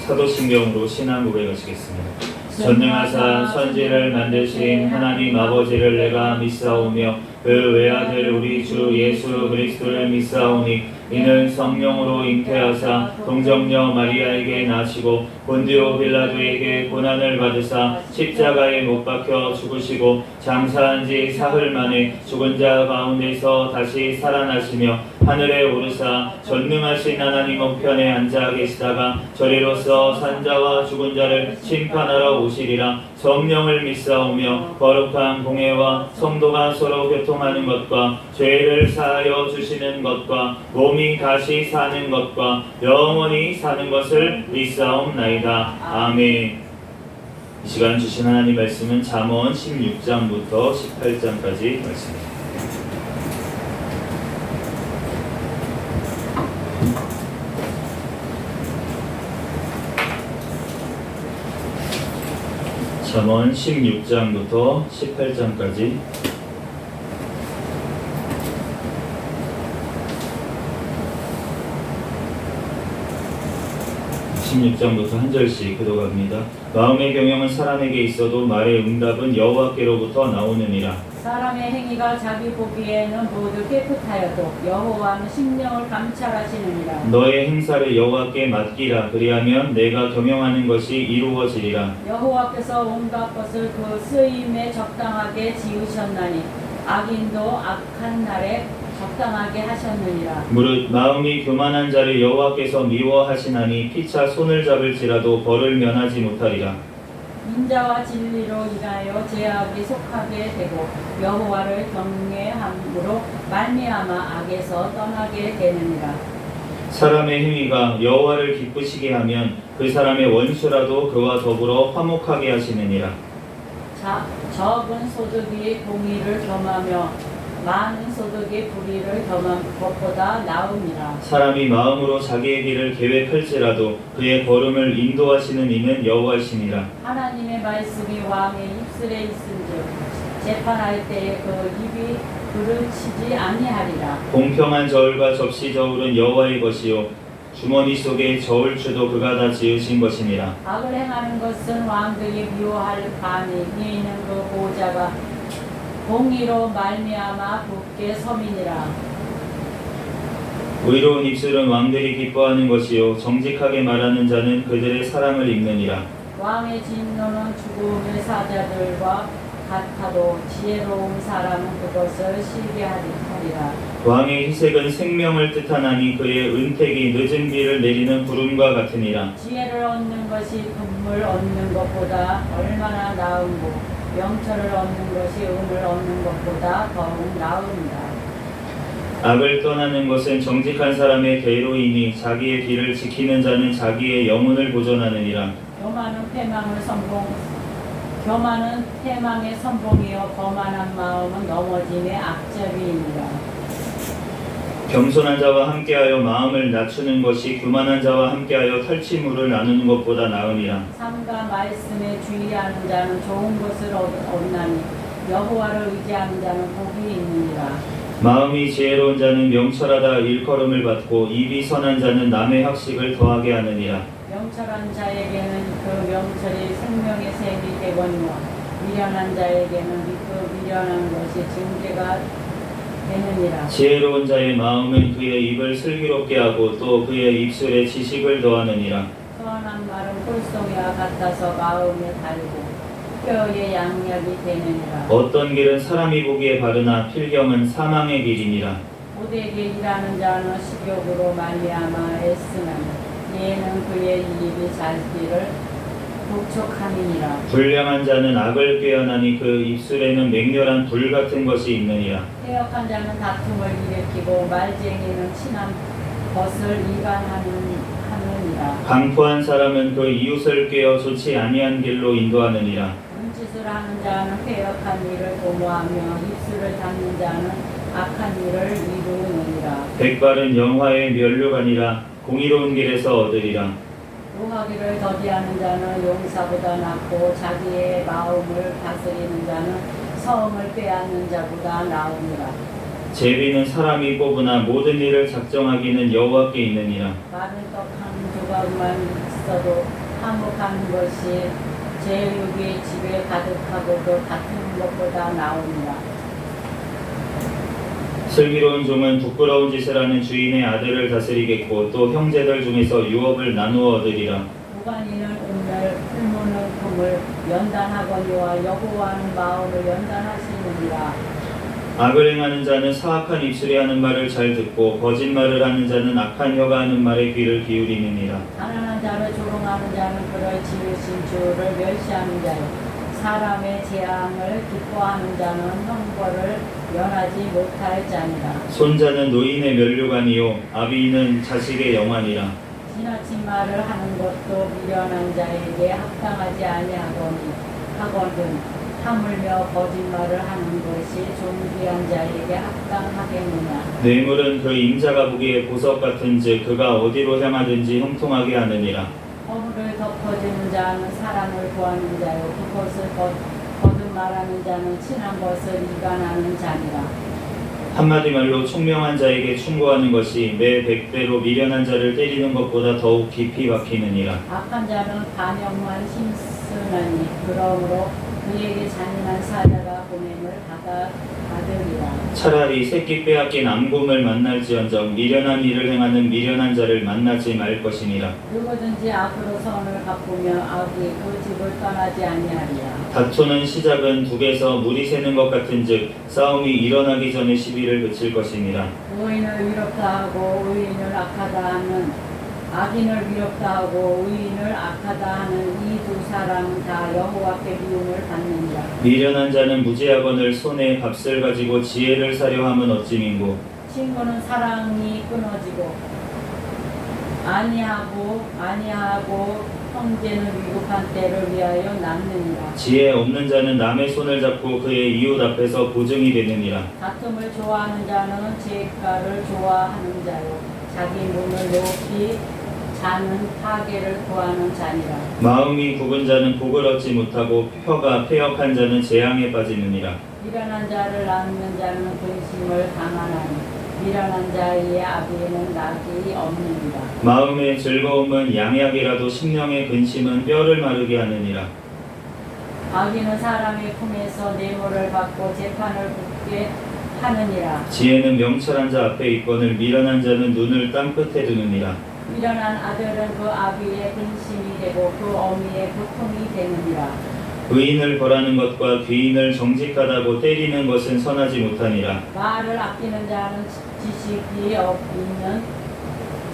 사도신경으로 신앙 고백하시겠습니다. 전능하사 천지를 만드신 하나님 아버지를 내가 믿사오며 그 외아들 우리 주 예수 그리스도를 믿사오니 이는 성령으로 잉태하사 동정녀 마리아에게 나시고 본디오 빌라도에게 고난을 받으사 십자가에 못 박혀 죽으시고 장사한 지 사흘 만에 죽은 자 가운데서 다시 살아나시며 하늘에 오르사 전능하신 하나님 우편에 앉아 계시다가 저리로서 산자와 죽은 자를 심판하러 오시리라. 성령을 믿사오며 거룩한 공회와 성도가 서로 교통하는 것과 죄를 사하여 주시는 것과 몸이 다시 사는 것과 영원히 사는 것을 믿사옵나이다. 아멘. 이 시간 주신 하나님 말씀은 잠언 16장부터 18장까지 말씀입니다. 잠언 16장부터 18장까지 16장부터 한 절씩 교독합니다. 마음의 경영은 사람에게 있어도 말의 응답은 여호와께로부터 나오느니라. 사람의 행위가 자기 보기에는 모두 깨끗하여도 여호와는 심령을 감찰하시느니라. 너의 행사를 여호와께 맡기라. 그리하면 내가 경영하는 것이 이루어지리라. 여호와께서 온갖 것을 그 쓰임에 적당하게 지으셨나니 악인도 악한 날에 적당하게 하셨느니라. 무릇 마음이 교만한 자를 여호와께서 미워하시나니 피차 손을 잡을지라도 벌을 면하지 못하리라. 인자와 진리로 인하여 죄악이 속하게 되고 여호와를 경외함으로 말미암아 악에서 떠나게 되느니라. 사람의 행위가 여호와를 기쁘시게 하면 그 사람의 원수라도 그와 더불어 화목하게 하시느니라. 적은 소득이 공의를 겸하며 많은 소득이 불의를 겸한 것보다 나음이라. 사람이 마음으로 자기의 길을 계획할지라도 그의 걸음을 인도하시는 이는 여호와시니라. 하나님의 말씀이 왕의 입술에 있은즉 재판할 때에 그 입이 그를 치지 아니하리라. 공평한 저울과 접시 저울은 여호와의 것이요 주머니 속에 저울추도 그가 다 지으신 것이니라. 악을 행하는 것은 왕들이 미워할 바니 이는 그 보호자가 공의로 말미암아 굳게 섬이니라. 의로운 입술은 왕들이 기뻐하는 것이요 정직하게 말하는 자는 그들의 사랑을 입느니라. 왕의 진노는 죽음의 사자들과 같아도 지혜로운 사람은 그것을 시기하리라. 왕의 희색은 생명을 뜻하나니 그의 은택이 늦은 비를 내리는 구름과 같으니라. 지혜를 얻는 것이 금을 얻는 것보다 얼마나 나은고 명철을 얻는 것이 은을 얻는 것보다 더욱 나은다. 악을 떠나는 것은 정직한 사람의 대로이니 자기의 길을 지키는 자는 자기의 영혼을 보존하느니라. 교만은 패망의 선봉이요 거만한 마음은 넘어짐의 악잡이니라. 겸손한 자와 함께하여 마음을 낮추는 것이 교만한 자와 함께하여 탈취물을 나누는 것보다 나으니라. 삼가 말씀에 주의하는 자는 좋은 것을 얻나니 여호와를 의지하는 자는 복이 있느니라. 마음이 지혜로운 자는 명철하다 일컬음을 받고 입이 선한 자는 남의 학식을 더하게 하느니라. 명철한 자에게는 그 명철이 생명의 샘이 되거니와 미련한 자에게는 그 미련한 것이 징계가 되느니라. 지혜로운 자의 마음은 그의 입을 슬기롭게 하고 또 그의 입술에 지식을 더하느니라. 선한 말은 꿀송이와 같아서 마음에 달고 뼈에 양약이 되느니라. 어떤 길은 사람이 보기에 바르나 필경은 사망의 길이니라. 고되게 일하는 자는 식욕으로 말미암아 애쓰나니 얘는 그의 입이 자기를 독촉함이니라. 불량한 자는 악을 꾀하나니 그 입술에는 맹렬한 불 같은 것이 있느니라. 해역한 자는 다툼을 일으키고 말쟁이는 친한 것을 이간하느니라. 강포한 사람은 그 이웃을 꾀어 좋지 아니한 길로 인도하느니라. 눈짓을 하는 자는 회역한 일을 도모하며 입술을 닫는 자는 악한 일을 이루느니라. 백발은 영화의 면류관이라 공의로운 길에서 얻으리라. 노하기를 더디하는 자는 용사보다 낫고 자기의 마음을 다스리는 자는 성을 빼앗는 자보다 나으니라. 제비는 사람이 뽑으나 모든 일을 작정하기는 여호와께 있느니라. 마른 떡 한 조각만 있어도 화목한 것이 제육이 집에 가득하고도 같은 것보다 나옵니다. 슬기로운 종은 부끄러운 짓을 하는 주인의 아들을 다스리겠고 또 형제들 중에서 유업을 나누어 얻으리라. 무관이는 은멸, 풀무는 금을 연단하거니와 여호와는 마음을 연단하시느니라. 악을 행하는 자는 사악한 입술이 하는 말을 잘 듣고 거짓말을 하는 자는 악한 혀가 하는 말에 귀를 기울이느니라. 가난한 자를 조롱하는 자는 그를 지으신 주를 멸시하는 자요. 사람의 재앙을 기뻐하는 자는 형벌을 면하지 못할 자니라. 손자는 노인의 면류관이요 아비는 자식의 영환이라. 지나친 말을 하는 것도 미련한 자에게 합당하지 아니하거든 하물며 거짓말을 하는 것이 존귀한 자에게 합당하겠느냐. 뇌물은 그 임자가 보기에 보석 같은즉 그가 어디로 향하든지 형통하게 하느니라. 허물을 덮어주는 자는 사람을 구하는 자요 그것을 거듭말하는 자는 친한 것을 이간하는 자니라. 한마디 말로 총명한 자에게 충고하는 것이 매 100배로 미련한 자를 때리는 것보다 더욱 깊이 박히느니라. 악한 자는 반역만 힘쓰나니 그러므로 그에게 잔인한 사자가 보냄을 받으리라. 차라리 새끼 빼앗긴 암곰을 만날지언정 미련한 일을 행하는 미련한 자를 만나지 말 것이니라. 누구든지 악으로 선을 갚으며 악이 그 집을 떠나지 아니하리라. 다투는 시작은 북에서 물이 새는 것 같은즉 싸움이 일어나기 전에 시비를 그칠 것이니라. 의인을 위롭다 하고 의인을 악하다 하는 악인을 위롭다 하고 의인을 악하다 하는 이 두 사람은 다 여호와께 미움을 받느니라. 미련한 자는 무지하거늘 손에 값을 가지고 지혜를 사려 함은 어찌민고. 친구는 사랑이 끊어지고 아니하고 형제는 위급한 때를 위하여 남느니라. 지혜 없는 자는 남의 손을 잡고 그의 이웃 앞에서 보증이 되느니라. 다툼을 좋아하는 자는 재가를 좋아하는 자요 자기 문을 높이 자는 파괴를 구하는 자니라. 마음이 굽은 자는 복을 얻지 못하고 혀가 패역한 자는 재앙에 빠지느니라. 미련한 자를 낳는 자는 근심을 당하나니 미련한 자의 아비에는 낙이 없느니라. 마음의 즐거움은 양약이라도 심령의 근심은 뼈를 마르게 하느니라. 악인은 사람의 품에서 뇌물을 받고 재판을 붙게 하느니라. 지혜는 명철한 자 앞에 있거늘 미련한 자는 눈을 땅 끝에 두느니라. 미련한 아들은 그 아비의 근심이 되고 그 어미의 고통이 되느니라. 의인을 벌하는 것과 귀인을 정직하다고 때리는 것은 선하지 못하니라. 말을 아끼는 자는 지식이 있는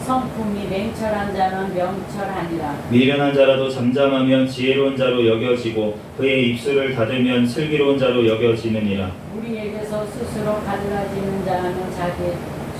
성품이 맹철한 자는 명철하니라. 미련한 자라도 잠잠하면 지혜로운 자로 여겨지고 그의 입술을 닫으면 슬기로운 자로 여겨지느니라. 우리에게서 스스로 갈라지는 자는 자기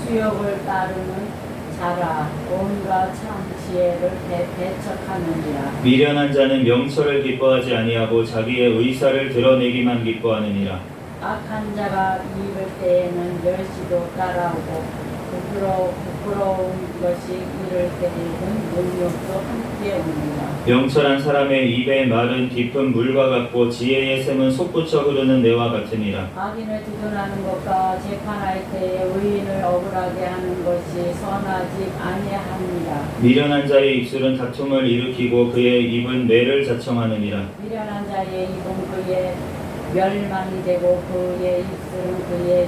수욕을 따르는 자라 온갖 참 지혜를 배척하느니라. 미련한 자는 명철을 기뻐하지 아니하고 자기의 의사를 드러내기만 기뻐하느니라. 악한 자가 입을 때에는 멸시도 따라오고 부끄러운 것이 이를 때에는 능욕도 함께 옵니다. 명철한 사람의 입의 말은 깊은 물과 같고 지혜의 샘은 솟구쳐 흐르는 내와 같으니라. 악인을 두둔하는 것과 재판할 때에 의인을 억울하게 하는 것이 선하지 아니합니다. 미련한 자의 입술은 다툼을 일으키고 그의 입은 뇌를 자청하느니라. 미련한 자의 입은 그의 멸망이 되고 그의 입술은 그의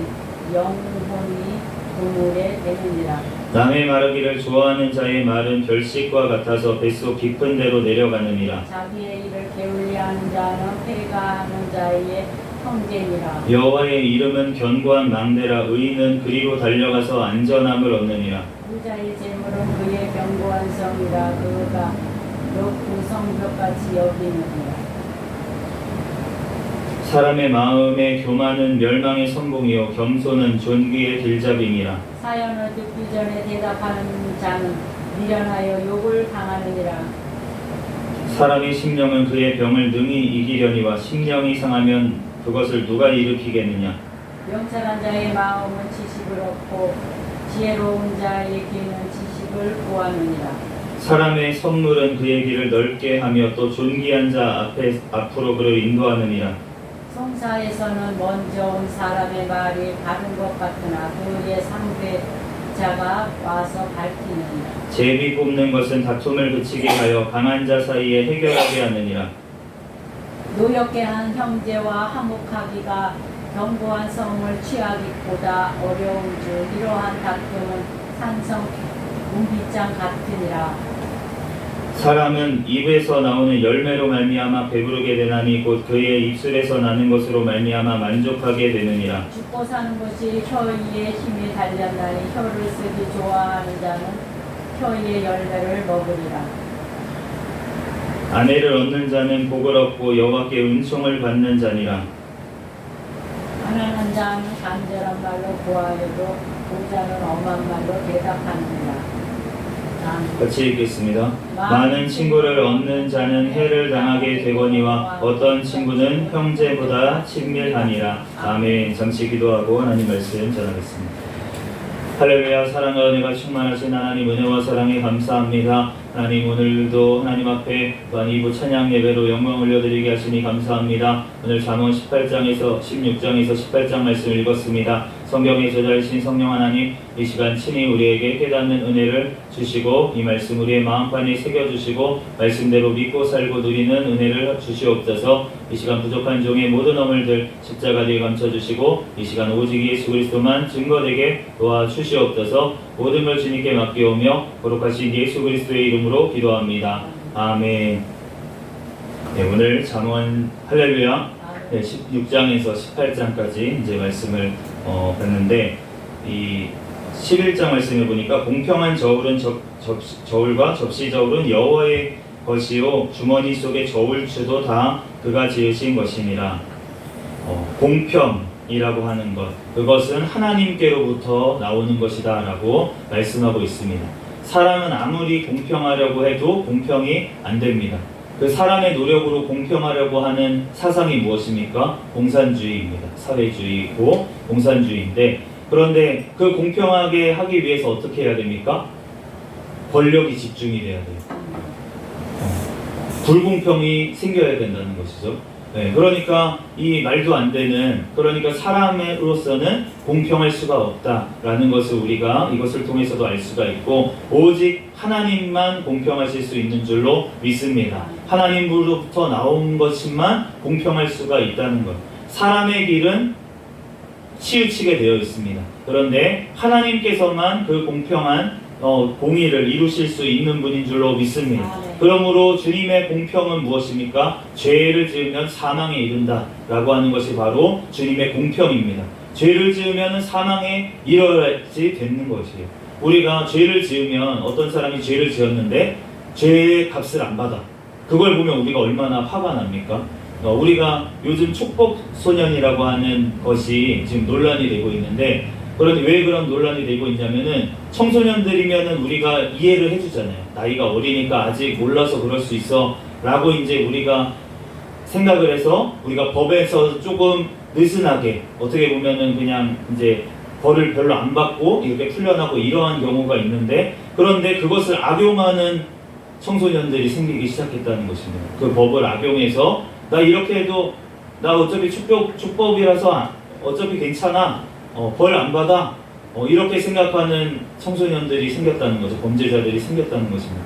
영혼이 그물에 되느니라. 남의 마르기를 좋아하는 자의 말은 별식과 같아서 뱃속 깊은 데로 내려가느니라. 자기의 일을 게을리하는 자는 패가하는 자의 형제니라. 여호와의 이름은 견고한 망대라. 의인은 그리로 달려가서 안전함을 얻느니라. 부자의 재물은 그의 견고한 성이라. 그가 높은 성벽같이 여기느니라. 사람의 마음의 교만은 멸망의 선봉이요 겸손은 존귀의 길잡이니라. 사연을 듣기 전에 대답하는 자는 미련하여 욕을 당하느니라. 사람의 심령은 그의 병을 능히 이기려니와 심령이 상하면 그것을 누가 일으키겠느냐. 명철한 자의 마음은 지식을 얻고 지혜로운 자의 귀는 지식을 구하느니라. 사람의 선물은 그의 길을 넓게 하며 또 존귀한 자 앞으로 그를 인도하느니라. 송사에서는 먼저 온 사람의 말이 바른 것 같으나 그의 상대자가 와서 밝히느니라. 제비 뽑는 것은 다툼을 그치게 하여 강한 자 사이에 해결하게 하느니라. 노엽게 한 형제와 화목하기가 견고한 성을 취하기보다 어려운 줄 이러한 다툼은 산성 문빗장 같으니라. 사람은 입에서 나오는 열매로 말미암아 배부르게 되나니 곧 그의 입술에서 나는 것으로 말미암아 만족하게 되느니라. 죽고 사는 것이 혀의 힘이 달렸나니 혀를 쓰기 좋아하는 자는 혀의 열매를 먹으리라. 아내를 얻는 자는 복을 얻고 여호와께 은총을 받는 자니라. 가난한 자는 간절한 말로 구하여도 부자는 엄한 말로 대답하느니라. 같이 읽겠습니다. 많은 친구를 얻는 자는 해를 당하게 되거니와 어떤 친구는 형제보다 친밀하니라. 아멘. 잠시 기도하고 하나님 말씀 전하겠습니다. 할렐루야. 사랑과 은혜가 충만하신 하나님, 은혜와 사랑에 감사합니다. 하나님, 오늘도 하나님 앞에 또한 2부 찬양 예배로 영광 올려드리게 하시니 감사합니다. 오늘 잠언 16장에서 18장 말씀을 읽었습니다. 성경에 저자이신 성령 하나님, 이 시간 친히 우리에게 깨닫는 은혜를 주시고 이 말씀 우리의 마음판에 새겨주시고 말씀대로 믿고 살고 누리는 은혜를 주시옵소서. 이 시간 부족한 종의 모든 허물들 십자가 뒤에 감춰주시고 이 시간 오직 예수 그리스도만 증거되게 도와주시옵소서. 모든 걸 주님께 맡기오며 거룩하신 예수 그리스도의 이름으로 기도합니다. 아멘. 네, 오늘 잠언 할렐루야 16장에서 18장까지 이제 말씀을 봤는데, 이 11장 말씀을 보니까 공평한 저울은 저울과 접시 저울은 여호와의 것이요 주머니 속의 저울추도 다 그가 지으신 것이니라. 공평이라고 하는 것, 그것은 하나님께로부터 나오는 것이다 라고 말씀하고 있습니다. 사람은 아무리 공평하려고 해도 공평이 안 됩니다. 그 사람의 노력으로 공평하려고 하는 사상이 무엇입니까? 공산주의입니다. 사회주의고 공산주의인데, 그런데 그 공평하게 하기 위해서 어떻게 해야 됩니까? 권력이 집중이 돼야 돼요. 불공평이 생겨야 된다는 것이죠. 네, 그러니까 이 말도 안 되는, 그러니까 사람으로서는 공평할 수가 없다라는 것을 우리가 이것을 통해서도 알 수가 있고, 오직 하나님만 공평하실 수 있는 줄로 믿습니다. 하나님으로부터 나온 것만 공평할 수가 있다는 것. 사람의 길은 치우치게 되어 있습니다. 그런데 하나님께서만 그 공평한 공의를 이루실 수 있는 분인 줄로 믿습니다. 그러므로 주님의 공평은 무엇입니까? 죄를 지으면 사망에 이른다 라고 하는 것이 바로 주님의 공평입니다. 죄를 지으면 사망에 이르러야지 되는 것이에요. 우리가 죄를 지으면, 어떤 사람이 죄를 지었는데 죄의 값을 안 받아. 그걸 보면 우리가 얼마나 화가 납니까? 우리가 요즘 축복소년이라고 하는 것이 지금 논란이 되고 있는데, 그런데 왜 그런 논란이 되고 있냐면은, 청소년들이면은 우리가 이해를 해주잖아요. 나이가 어리니까 아직 몰라서 그럴 수 있어 라고 이제 우리가 생각을 해서 우리가 법에서 조금 느슨하게, 어떻게 보면은 그냥 이제 벌을 별로 안 받고 이렇게 풀려나고 이러한 경우가 있는데, 그런데 그것을 악용하는 청소년들이 생기기 시작했다는 것입니다. 그 법을 악용해서 나 이렇게 해도 나 어차피 축복이라서 어차피 괜찮아, 벌 안 받아, 이렇게 생각하는 청소년들이 생겼다는 거죠. 범죄자들이 생겼다는 것입니다.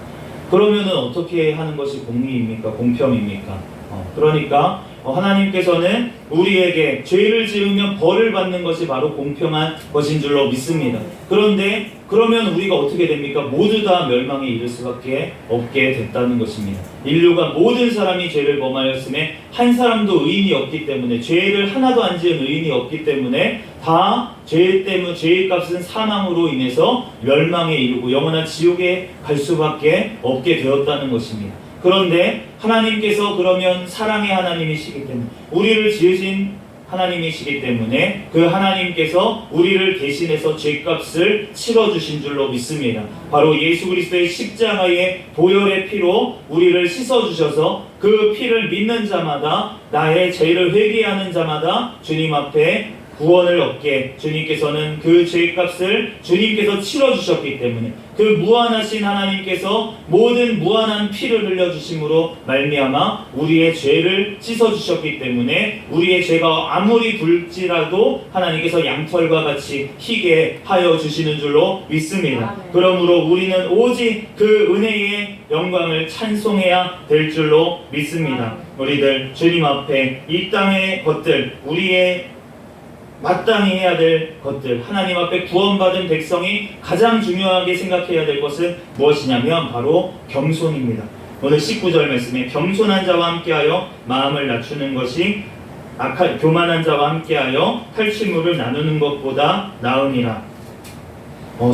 그러면은 어떻게 하는 것이 공의입니까? 공평입니까? 그러니까 하나님께서는 우리에게 죄를 지으면 벌을 받는 것이 바로 공평한 것인 줄로 믿습니다. 그런데 그러면 우리가 어떻게 됩니까? 모두 다 멸망에 이를 수밖에 없게 됐다는 것입니다. 인류가 모든 사람이 죄를 범하였음에 한 사람도 의인이 없기 때문에, 죄를 하나도 안 지은 의인이 없기 때문에 다 죄 때문에, 죄의 값은 사망으로 인해서 멸망에 이르고 영원한 지옥에 갈 수밖에 없게 되었다는 것입니다. 그런데 하나님께서 그러면 사랑의 하나님이시기 때문에, 우리를 지으신 하나님이시기 때문에 그 하나님께서 우리를 대신해서 죄값을 치러주신 줄로 믿습니다. 바로 예수 그리스도의 십자가의 보혈의 피로 우리를 씻어주셔서 그 피를 믿는 자마다, 나의 죄를 회개하는 자마다 주님 앞에 구원을 얻게 주님께서는 그 죄값을 주님께서 치러주셨기 때문에 그 무한하신 하나님께서 모든 무한한 피를 흘려주심으로 말미암아 우리의 죄를 씻어주셨기 때문에 우리의 죄가 아무리 붉지라도 하나님께서 양털과 같이 희게 하여 주시는 줄로 믿습니다. 그러므로 우리는 오직 그 은혜의 영광을 찬송해야 될 줄로 믿습니다. 우리들 주님 앞에 이 땅의 것들, 우리의 마땅히 해야 될 것들, 하나님 앞에 구원받은 백성이 가장 중요하게 생각해야 될 것은 무엇이냐면 바로 겸손입니다. 오늘 19절 말씀에 겸손한 자와 함께하여 마음을 낮추는 것이 교만한 자와 함께하여 탈취물을 나누는 것보다 나으니라.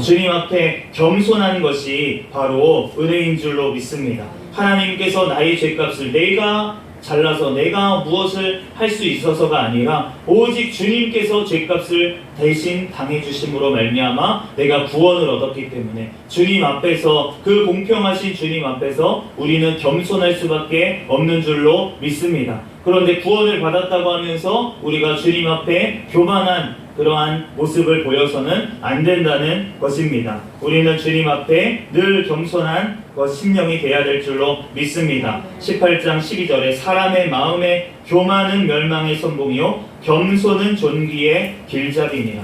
주님 앞에 겸손한 것이 바로 은혜인 줄로 믿습니다. 하나님께서 나의 죄값을 내가 잘나서 내가 무엇을 할 수 있어서가 아니라 오직 주님께서 죄값을 대신 당해주심으로 말미암아 내가 구원을 얻었기 때문에 주님 앞에서, 그 공평하신 주님 앞에서 우리는 겸손할 수밖에 없는 줄로 믿습니다. 그런데 구원을 받았다고 하면서 우리가 주님 앞에 교만한 그러한 모습을 보여서는 안 된다는 것입니다. 우리는 주님 앞에 늘 겸손한 심령이 되어야 될 줄로 믿습니다. 18장 12절에 사람의 마음에 교만은 멸망의 선봉이요 겸손은 존귀의 길잡이니라.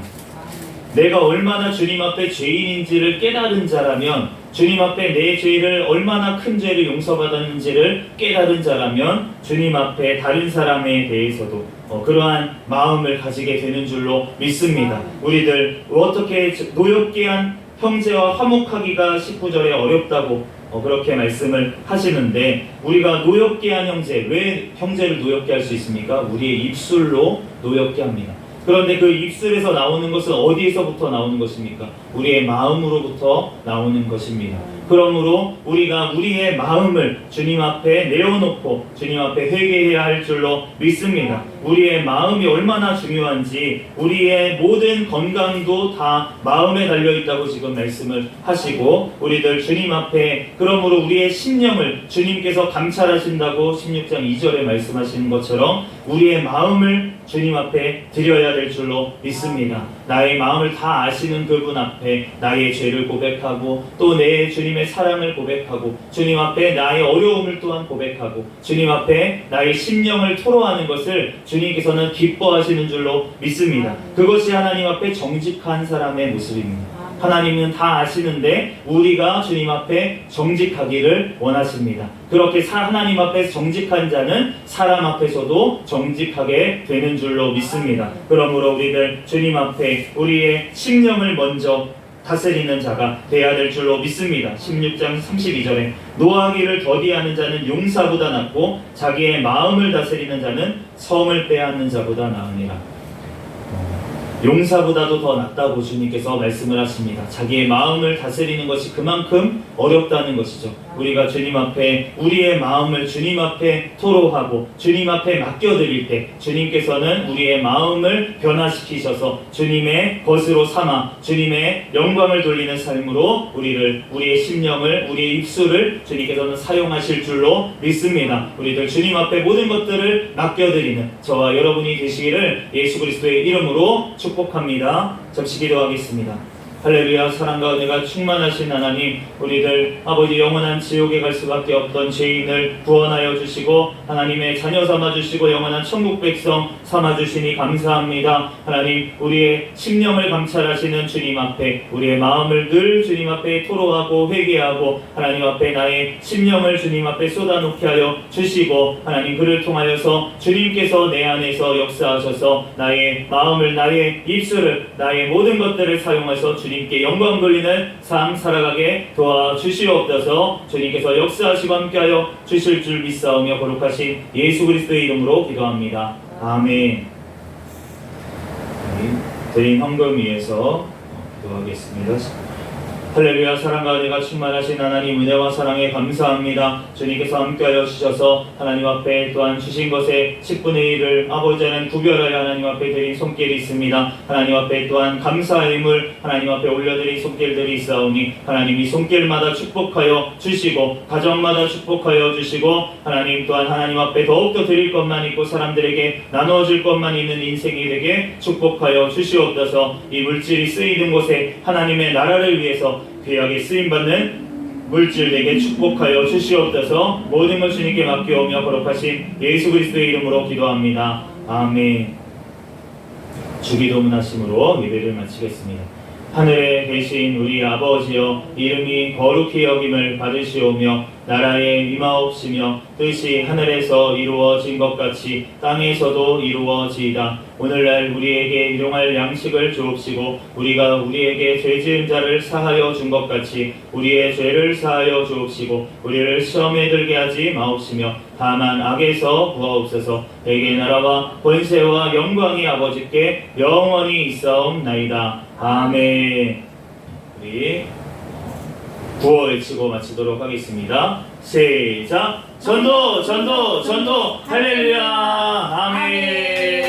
내가 얼마나 주님 앞에 죄인인지를 깨달은 자라면, 주님 앞에 내 죄를 얼마나 큰 죄를 용서받았는지를 깨달은 자라면 주님 앞에 다른 사람에 대해서도 그러한 마음을 가지게 되는 줄로 믿습니다. 우리들 어떻게 노엽게 한 형제와 화목하기가 19절에 어렵다고 그렇게 말씀을 하시는데, 우리가 노엽게 한 형제, 왜 형제를 노엽게 할 수 있습니까? 우리의 입술로 노엽게 합니다. 그런데 그 입술에서 나오는 것은 어디에서부터 나오는 것입니까? 우리의 마음으로부터 나오는 것입니다. 그러므로 우리가 우리의 마음을 주님 앞에 내어놓고 주님 앞에 회개해야 할 줄로 믿습니다. 우리의 마음이 얼마나 중요한지, 우리의 모든 건강도 다 마음에 달려있다고 지금 말씀을 하시고, 우리들 주님 앞에, 그러므로 우리의 심령을 주님께서 감찰하신다고 16장 2절에 말씀하시는 것처럼 우리의 마음을 주님 앞에 드려야 될 줄로 믿습니다. 나의 마음을 다 아시는 그분 앞에 나의 죄를 고백하고, 또 내 주님의 사랑을 고백하고, 주님 앞에 나의 어려움을 또한 고백하고, 주님 앞에 나의 심령을 토로하는 것을 주님께서는 기뻐하시는 줄로 믿습니다. 그것이 하나님 앞에 정직한 사람의 모습입니다. 하나님은 다 아시는데 우리가 주님 앞에 정직하기를 원하십니다. 그렇게 하나님 앞에 정직한 자는 사람 앞에서도 정직하게 되는 줄로 믿습니다. 그러므로 우리들 주님 앞에 우리의 심령을 먼저 다스리는 자가 되어야 될 줄로 믿습니다. 16장 32절에 노하기를 더디하는 자는 용사보다 낫고 자기의 마음을 다스리는 자는 성을 빼앗는 자보다 나으니라. 용사보다도 더 낫다고 주님께서 말씀을 하십니다. 자기의 마음을 다스리는 것이 그만큼 어렵다는 것이죠. 우리가 주님 앞에 우리의 마음을 주님 앞에 토로하고 주님 앞에 맡겨드릴 때 주님께서는 우리의 마음을 변화시키셔서 주님의 것으로 삼아 주님의 영광을 돌리는 삶으로 우리의 심령을, 우리의 입술을 주님께서는 사용하실 줄로 믿습니다. 우리들 주님 앞에 모든 것들을 맡겨드리는 저와 여러분이 되시기를 예수 그리스도의 이름으로 축복합니다. 잠시 기도하겠습니다. 할렐루야. 사랑과 은혜가 충만하신 하나님, 우리들 아버지 영원한 지옥에 갈 수밖에 없던 죄인을 구원하여 주시고 하나님의 자녀 삼아주시고 영원한 천국 백성 삼아주시니 감사합니다. 하나님, 우리의 심령을 감찰하시는 주님 앞에 우리의 마음을 늘 주님 앞에 토로하고 회개하고 하나님 앞에 나의 심령을 주님 앞에 쏟아놓게 하여 주시고, 하나님 그를 통하여서 주님께서 내 안에서 역사하셔서 나의 마음을, 나의 입술을, 나의 모든 것들을 사용하셔서 주님께 영광 돌리는 삶 살아가게 도와주시옵소서. 주님께서 역사하시고 함께하여 주실 줄 믿사오며 거룩하신 예수 그리스도의 이름으로 기도합니다. 아멘. 드린 헌금 위해서 기도하겠습니다. 할렐루야. 사랑과 은혜가 충만하신 하나님, 은혜와 사랑에 감사합니다. 주님께서 함께하여 주셔서 하나님 앞에 또한 주신 것의 10분의 1을 아버지 하나님 구별하여 하나님 앞에 드린 손길이 있습니다. 하나님 앞에 또한 감사의 힘을 하나님 앞에 올려드린 손길들이 있사오니 하나님이 손길마다 축복하여 주시고 가정마다 축복하여 주시고 하나님 또한 하나님 앞에 더욱더 드릴 것만 있고 사람들에게 나누어줄 것만 있는 인생이 되게 축복하여 주시옵소서. 이 물질이 쓰이는 곳에 하나님의 나라를 위해서 귀하게 쓰임받는 물질에게 축복하여 주시옵소서. 모든 것 주님께 맡겨오며 거룩하신 예수 그리스도의 이름으로 기도합니다. 아멘. 주기도문 하심으로 예배를 마치겠습니다. 하늘에 계신 우리 아버지여, 이름이 거룩히 여김을 받으시오며 나라에 임하옵시며 뜻이 하늘에서 이루어진 것 같이 땅에서도 이루어지이다. 오늘날 우리에게 일용할 양식을 주옵시고 우리가 우리에게 죄 지은 자를 사하여 준 것 같이 우리의 죄를 사하여 주옵시고 우리를 시험에 들게 하지 마옵시며 다만 악에서 구하옵소서. 대개 나라와 권세와 영광이 아버지께 영원히 있사옵나이다. 아멘. 우리 구호 외치고 마치도록 하겠습니다. 시작. 전도 전도 전도 할렐루야. 아멘.